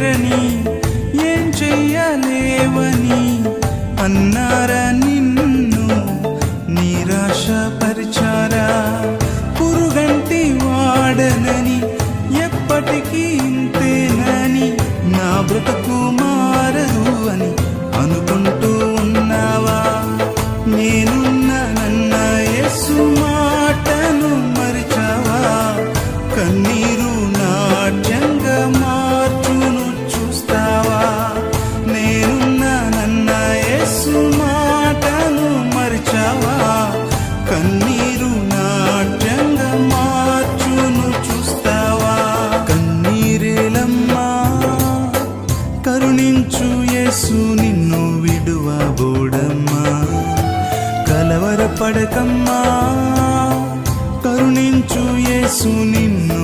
చేరని ఏం చెయ్యలేవని అన్నారా నిన్ను నిరాశపరిచారా? పురుగంటి వాడనని ఎప్పటికీ ఇంతేనని నా బ్రతుకు మారదు అని అనుకుంటూ ఉన్నావా? నేనున్నానన్న యేసు మాటను మరిచావా? కన్నీరు నాట్యంగా మార్చును చూస్తావా? నేనున్నానన్న యేసు మాటను మరిచావా? కన్నీరు నాట్యంగా మార్చును చూస్తావా? కన్నీరేలమ్మా కరుణించు యేసు నిన్ను విడువబోడమ్మా. కలవరపడకమ్మా కరుణించు యేసు నిన్ను